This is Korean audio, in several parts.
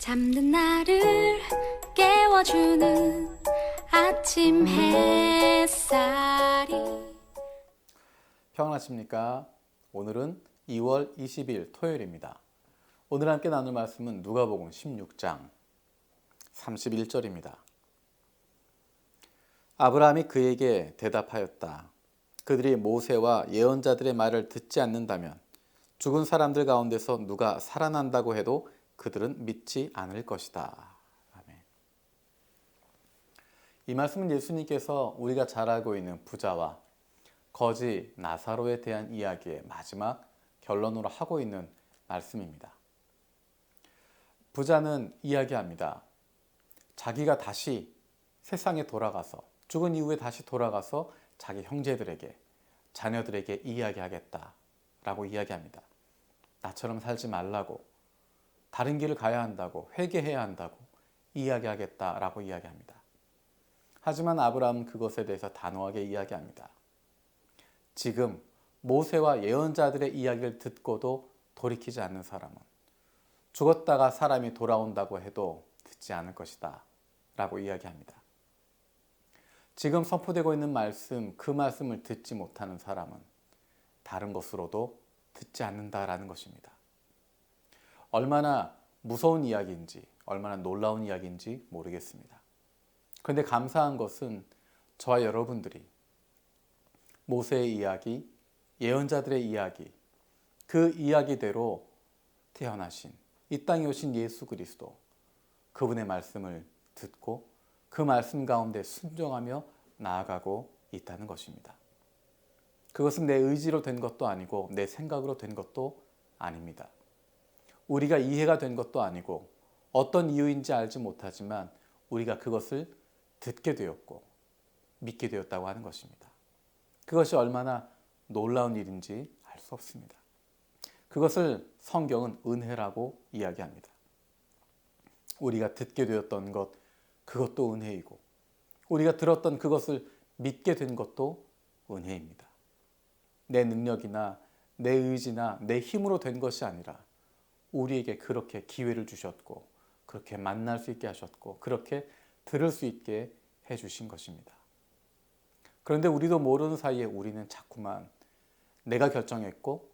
잠든 나를 깨워주는 아침 햇살이. 평안하십니까? 오늘은 2월 20일 토요일입니다. 오늘 함께 나눌 말씀은 누가복음 16장 31절입니다. 아브라함이 그에게 대답하였다. 그들이 모세와 예언자들의 말을 듣지 않는다면 죽은 사람들 가운데서 누가 살아난다고 해도 그들은 믿지 않을 것이다. 아멘. 이 말씀은 예수님께서 우리가 잘 알고 있는 부자와 거지 나사로에 대한 이야기의 마지막 결론으로 하고 있는 말씀입니다. 부자는 이야기합니다. 자기가 다시 세상에 돌아가서 죽은 이후에 다시 돌아가서 자기 형제들에게 자녀들에게 이야기하겠다라고 이야기합니다. 나처럼 살지 말라고, 다른 길을 가야 한다고, 회개해야 한다고 이야기하겠다라고 이야기합니다. 하지만 아브라함은 그것에 대해서 단호하게 이야기합니다. 지금 모세와 예언자들의 이야기를 듣고도 돌이키지 않는 사람은 죽었다가 사람이 돌아온다고 해도 듣지 않을 것이다 라고 이야기합니다. 지금 선포되고 있는 말씀, 그 말씀을 듣지 못하는 사람은 다른 것으로도 듣지 않는다라는 것입니다. 얼마나 무서운 이야기인지, 얼마나 놀라운 이야기인지 모르겠습니다. 그런데 감사한 것은 저와 여러분들이 모세의 이야기, 예언자들의 이야기, 그 이야기대로 태어나신 이 땅에 오신 예수 그리스도, 그분의 말씀을 듣고 그 말씀 가운데 순종하며 나아가고 있다는 것입니다. 그것은 내 의지로 된 것도 아니고 내 생각으로 된 것도 아닙니다. 우리가 이해가 된 것도 아니고 어떤 이유인지 알지 못하지만 우리가 그것을 듣게 되었고 믿게 되었다고 하는 것입니다. 그것이 얼마나 놀라운 일인지 알 수 없습니다. 그것을 성경은 은혜라고 이야기합니다. 우리가 듣게 되었던 것, 그것도 은혜이고 우리가 들었던 그것을 믿게 된 것도 은혜입니다. 내 능력이나 내 의지나 내 힘으로 된 것이 아니라 우리에게 그렇게 기회를 주셨고 그렇게 만날 수 있게 하셨고 그렇게 들을 수 있게 해주신 것입니다. 그런데 우리도 모르는 사이에 우리는 자꾸만 내가 결정했고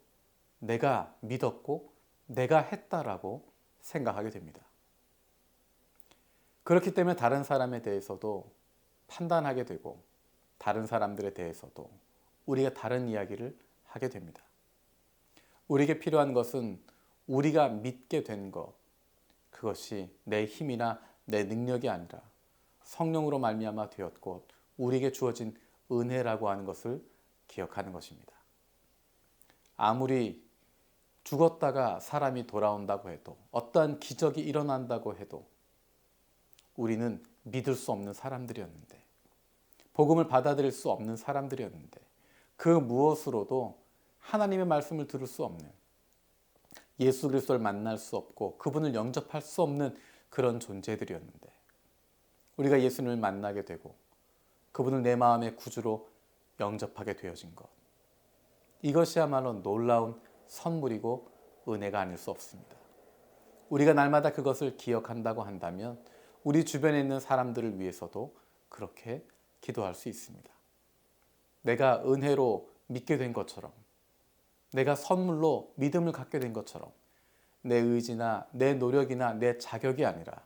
내가 믿었고 내가 했다라고 생각하게 됩니다. 그렇기 때문에 다른 사람에 대해서도 판단하게 되고 다른 사람들에 대해서도 우리가 다른 이야기를 하게 됩니다. 우리에게 필요한 것은 우리가 믿게 된 것, 그것이 내 힘이나 내 능력이 아니라 성령으로 말미암아 되었고 우리에게 주어진 은혜라고 하는 것을 기억하는 것입니다. 아무리 죽었다가 사람이 돌아온다고 해도 어떠한 기적이 일어난다고 해도 우리는 믿을 수 없는 사람들이었는데 복음을 받아들일 수 없는 사람들이었는데 그 무엇으로도 하나님의 말씀을 들을 수 없는 예수 그리스도를 만날 수 없고 그분을 영접할 수 없는 그런 존재들이었는데 우리가 예수님을 만나게 되고 그분을 내 마음의 구주로 영접하게 되어진 것, 이것이야말로 놀라운 선물이고 은혜가 아닐 수 없습니다. 우리가 날마다 그것을 기억한다고 한다면 우리 주변에 있는 사람들을 위해서도 그렇게 기도할 수 있습니다. 내가 은혜로 믿게 된 것처럼, 내가 선물로 믿음을 갖게 된 것처럼 내 의지나 내 노력이나 내 자격이 아니라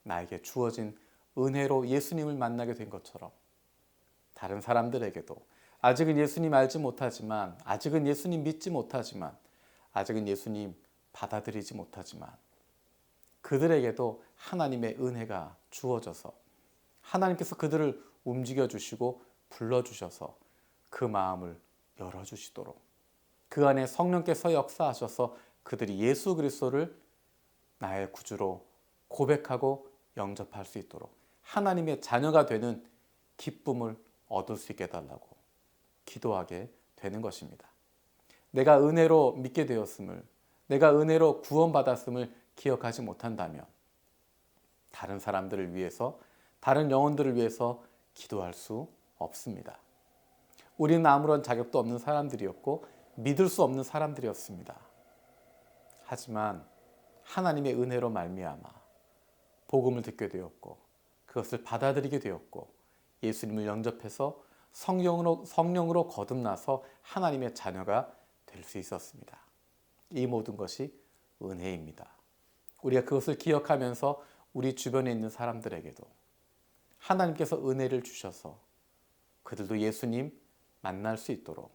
나에게 주어진 은혜로 예수님을 만나게 된 것처럼 다른 사람들에게도 아직은 예수님 알지 못하지만, 아직은 예수님 믿지 못하지만, 아직은 예수님 받아들이지 못하지만 그들에게도 하나님의 은혜가 주어져서 하나님께서 그들을 움직여 주시고 불러주셔서 그 마음을 열어주시도록 그 안에 성령께서 역사하셔서 그들이 예수 그리스도를 나의 구주로 고백하고 영접할 수 있도록 하나님의 자녀가 되는 기쁨을 얻을 수 있게 해달라고 기도하게 되는 것입니다. 내가 은혜로 믿게 되었음을, 내가 은혜로 구원받았음을 기억하지 못한다면 다른 사람들을 위해서, 다른 영혼들을 위해서 기도할 수 없습니다. 우리는 아무런 자격도 없는 사람들이었고 믿을 수 없는 사람들이었습니다. 하지만 하나님의 은혜로 말미암아 복음을 듣게 되었고 그것을 받아들이게 되었고 예수님을 영접해서 성령으로 거듭나서 하나님의 자녀가 될 수 있었습니다. 이 모든 것이 은혜입니다. 우리가 그것을 기억하면서 우리 주변에 있는 사람들에게도 하나님께서 은혜를 주셔서 그들도 예수님 만날 수 있도록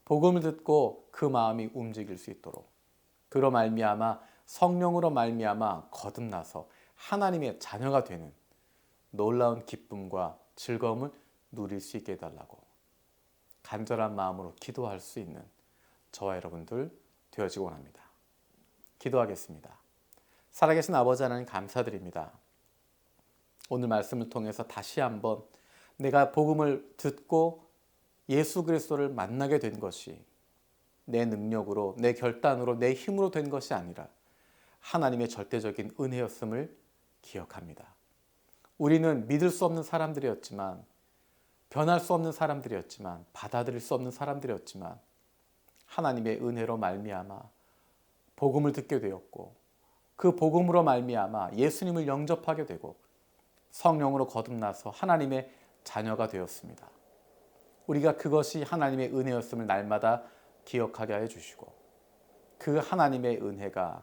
복음을 듣고 그 마음이 움직일 수 있도록 그로 말미암아 성령으로 말미암아 거듭나서 하나님의 자녀가 되는 놀라운 기쁨과 즐거움을 누릴 수 있게 해달라고 간절한 마음으로 기도할 수 있는 저와 여러분들 되어지기 원합니다. 기도하겠습니다. 살아계신 아버지 하나님 감사드립니다. 오늘 말씀을 통해서 다시 한번 내가 복음을 듣고 예수 그리스도를 만나게 된 것이 내 능력으로, 내 결단으로, 내 힘으로 된 것이 아니라 하나님의 절대적인 은혜였음을 기억합니다. 우리는 믿을 수 없는 사람들이었지만, 변할 수 없는 사람들이었지만, 받아들일 수 없는 사람들이었지만 하나님의 은혜로 말미암아 복음을 듣게 되었고 그 복음으로 말미암아 예수님을 영접하게 되고 성령으로 거듭나서 하나님의 자녀가 되었습니다. 우리가 그것이 하나님의 은혜였음을 날마다 기억하게 하여 주시고 그 하나님의 은혜가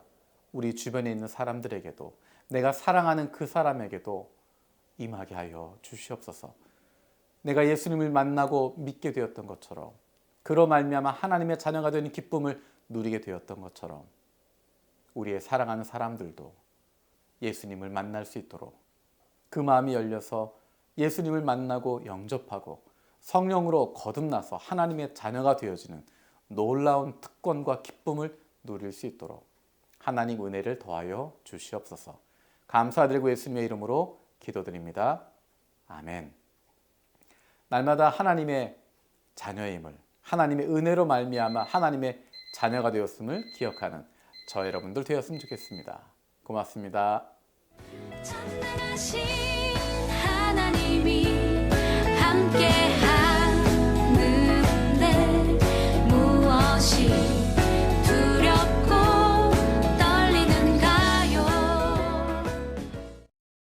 우리 주변에 있는 사람들에게도 내가 사랑하는 그 사람에게도 임하게 하여 주시옵소서. 내가 예수님을 만나고 믿게 되었던 것처럼 그로 말미암아 하나님의 자녀가 되는 기쁨을 누리게 되었던 것처럼 우리의 사랑하는 사람들도 예수님을 만날 수 있도록 그 마음이 열려서 예수님을 만나고 영접하고 성령으로 거듭나서 하나님의 자녀가 되어지는 놀라운 특권과 기쁨을 누릴 수 있도록 하나님 은혜를 더하여 주시옵소서. 감사드리고 예수님의 이름으로 기도드립니다. 아멘. 날마다 하나님의 자녀임을 하나님의 은혜로 말미암아 하나님의 자녀가 되었음을 기억하는 저 여러분들 되었으면 좋겠습니다. 고맙습니다. 전능하신 하나님이 함께